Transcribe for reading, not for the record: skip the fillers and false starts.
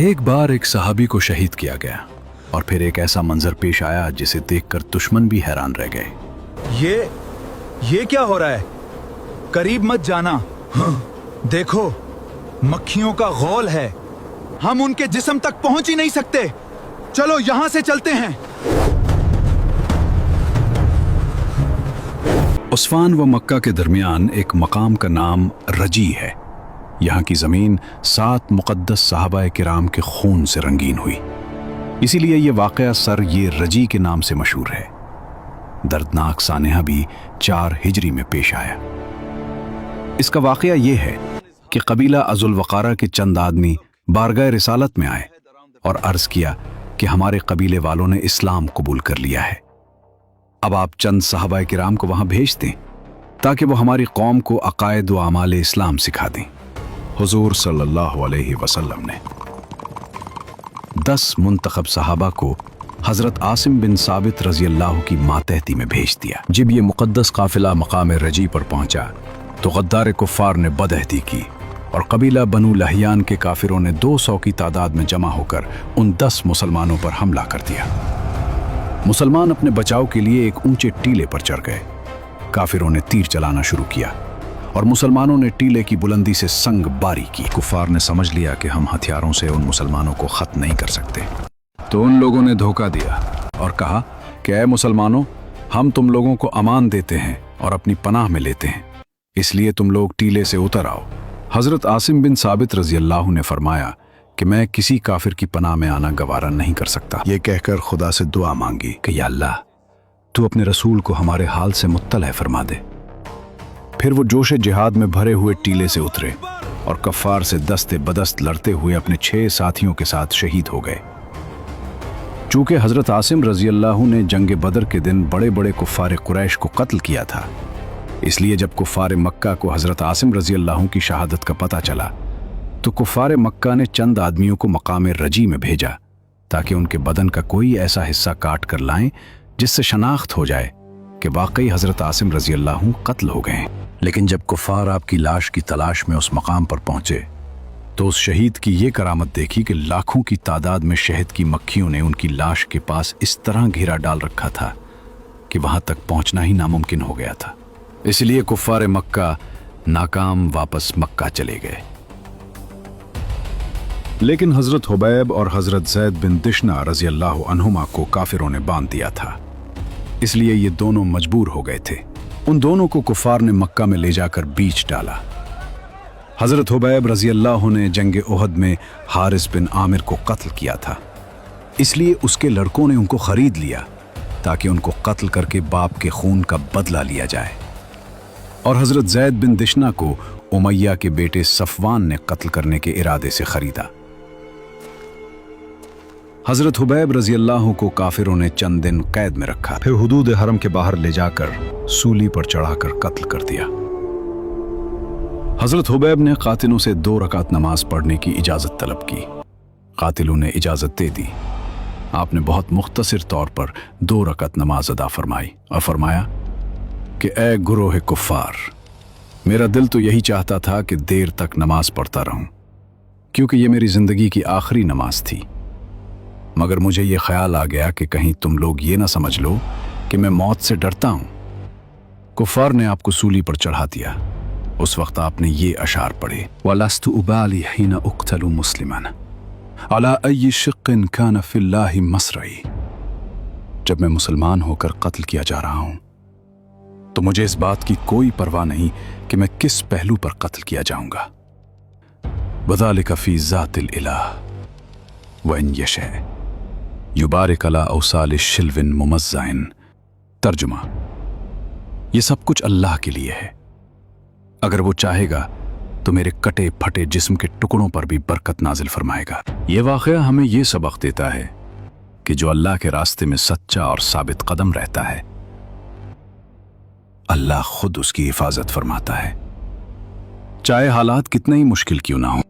ایک بار ایک صحابی کو شہید کیا گیا اور پھر ایک ایسا منظر پیش آیا جسے دیکھ کر دشمن بھی حیران رہ گئے۔ یہ کیا ہو رہا ہے؟ قریب مت جانا، دیکھو مکھیوں کا غول ہے، ہم ان کے جسم تک پہنچ ہی نہیں سکتے، چلو یہاں سے چلتے ہیں۔ عثفان و مکہ کے درمیان ایک مقام کا نام رجی ہے۔ یہاں کی زمین 7 مقدس صحابہ کرام کے خون سے رنگین ہوئی، اسی لیے یہ واقعہ سر یہ رجی کے نام سے مشہور ہے۔ دردناک سانحہ بھی 4 ہجری میں پیش آیا۔ اس کا واقعہ یہ ہے کہ قبیلہ ذوالوقارہ کے چند آدمی بارگاہ رسالت میں آئے اور عرض کیا کہ ہمارے قبیلے والوں نے اسلام قبول کر لیا ہے، اب آپ چند صحابہ کرام کو وہاں بھیج دیں تاکہ وہ ہماری قوم کو عقائد و اعمال اسلام سکھا دیں۔ حضور صلی اللہ علیہ وسلم نے 10 منتخب صحابہ کو حضرت عاصم بن ثابت رضی اللہ کی ماتحتی میں بھیج دیا۔ جب یہ مقدس قافلہ مقام رجی پر پہنچا تو غدار کفار نے بدعہدی کی اور قبیلہ بنو لہیان کے کافروں نے 200 کی تعداد میں جمع ہو کر ان 10 مسلمانوں پر حملہ کر دیا۔ مسلمان اپنے بچاؤ کے لیے ایک اونچے ٹیلے پر چڑھ گئے۔ کافروں نے تیر چلانا شروع کیا اور مسلمانوں نے ٹیلے کی بلندی سے سنگ باری کی۔ کفار نے سمجھ لیا کہ ہم ہتھیاروں سے ان مسلمانوں کو ختم نہیں کر سکتے، تو ان لوگوں نے دھوکہ دیا اور کہا کہ اے مسلمانوں، ہم تم لوگوں کو امان دیتے ہیں اور اپنی پناہ میں لیتے ہیں، اس لیے تم لوگ ٹیلے سے اتر آؤ۔ حضرت عاصم بن ثابت رضی اللہ نے فرمایا کہ میں کسی کافر کی پناہ میں آنا گوارا نہیں کر سکتا۔ یہ کہہ کر خدا سے دعا مانگی کہ یا اللہ، تو اپنے رسول کو ہمارے حال سے مطلع فرما دے۔ پھر وہ جوش جہاد میں بھرے ہوئے ٹیلے سے اترے اور کفار سے دست بدست لڑتے ہوئے اپنے 6 ساتھیوں کے ساتھ شہید ہو گئے۔ چونکہ حضرت عاصم رضی اللہ نے جنگ بدر کے دن بڑے بڑے کفار قریش کو قتل کیا تھا، اس لیے جب کفار مکہ کو حضرت عاصم رضی اللہ کی شہادت کا پتہ چلا تو کفار مکہ نے چند آدمیوں کو مقام رجی میں بھیجا تاکہ ان کے بدن کا کوئی ایسا حصہ کاٹ کر لائیں جس سے شناخت ہو جائے کہ واقعی حضرت عاصم رضی اللہ قتل ہو گئے ہیں۔ لیکن جب کفار آپ کی لاش کی تلاش میں اس مقام پر پہنچے تو اس شہید کی یہ کرامت دیکھی کہ لاکھوں کی تعداد میں شہد کی مکھیوں نے ان کی لاش کے پاس اس طرح گھیرا ڈال رکھا تھا کہ وہاں تک پہنچنا ہی ناممکن ہو گیا تھا۔ اس لیے کفار مکہ ناکام واپس مکہ چلے گئے۔ لیکن حضرت حبیب اور حضرت زید بن دشنہ رضی اللہ عنہما کو کافروں نے باندھ دیا تھا، اس لیے یہ دونوں مجبور ہو گئے تھے۔ ان دونوں کو کفار نے مکہ میں لے جا کر بیچ ڈالا۔ حضرت حبیب رضی اللہ نے جنگ احد میں حارث بن عامر کو قتل کیا تھا، اس لیے اس کے لڑکوں نے ان کو خرید لیا تاکہ ان کو قتل کر کے باپ کے خون کا بدلہ لیا جائے، اور حضرت زید بن دشنہ کو امیہ کے بیٹے صفوان نے قتل کرنے کے ارادے سے خریدا۔ حضرت حبیب رضی اللہ کو کافروں نے چند دن قید میں رکھا، پھر حدود حرم کے باہر لے جا کر سولی پر چڑھا کر قتل کر دیا۔ حضرت حبیب نے قاتلوں سے 2 رکعت نماز پڑھنے کی اجازت طلب کی۔ قاتلوں نے اجازت دے دی۔ آپ نے بہت مختصر طور پر 2 رکعت نماز ادا فرمائی اور فرمایا کہ اے گروہ کفار، میرا دل تو یہی چاہتا تھا کہ دیر تک نماز پڑھتا رہوں، کیونکہ یہ میری زندگی کی آخری نماز تھی، مگر مجھے یہ خیال آ گیا کہ کہیں تم لوگ یہ نہ سمجھ لو کہ میں موت سے ڈرتا ہوں۔ کفار نے آپ کو سولی پر چڑھا دیا۔ اس وقت آپ نے یہ اشعار پڑھے، وَلَسْتُ أُبَالِي حِينَ أُقْتَلُ مُسْلِمًا عَلَىٰ أَيِّ شِقٍّ كَانَ فِي اللَّهِ مَصْرَعِي۔ جب میں مسلمان ہو کر قتل کیا جا رہا ہوں تو مجھے اس بات کی کوئی پرواہ نہیں کہ میں کس پہلو پر قتل کیا جاؤں گا۔ وَذَلِكَ فِي ذَاتِ الْإِلَٰهِ وَإِنْ يَشَأْ يُبَارِكَ عَلَىٰ أَوْصَالِ شِلْوٍ مُمَزَّعٍ۔ ترجمہ: یہ سب کچھ اللہ کے لیے ہے، اگر وہ چاہے گا تو میرے کٹے پھٹے جسم کے ٹکڑوں پر بھی برکت نازل فرمائے گا۔ یہ واقعہ ہمیں یہ سبق دیتا ہے کہ جو اللہ کے راستے میں سچا اور ثابت قدم رہتا ہے، اللہ خود اس کی حفاظت فرماتا ہے، چاہے حالات کتنے ہی مشکل کیوں نہ ہوں۔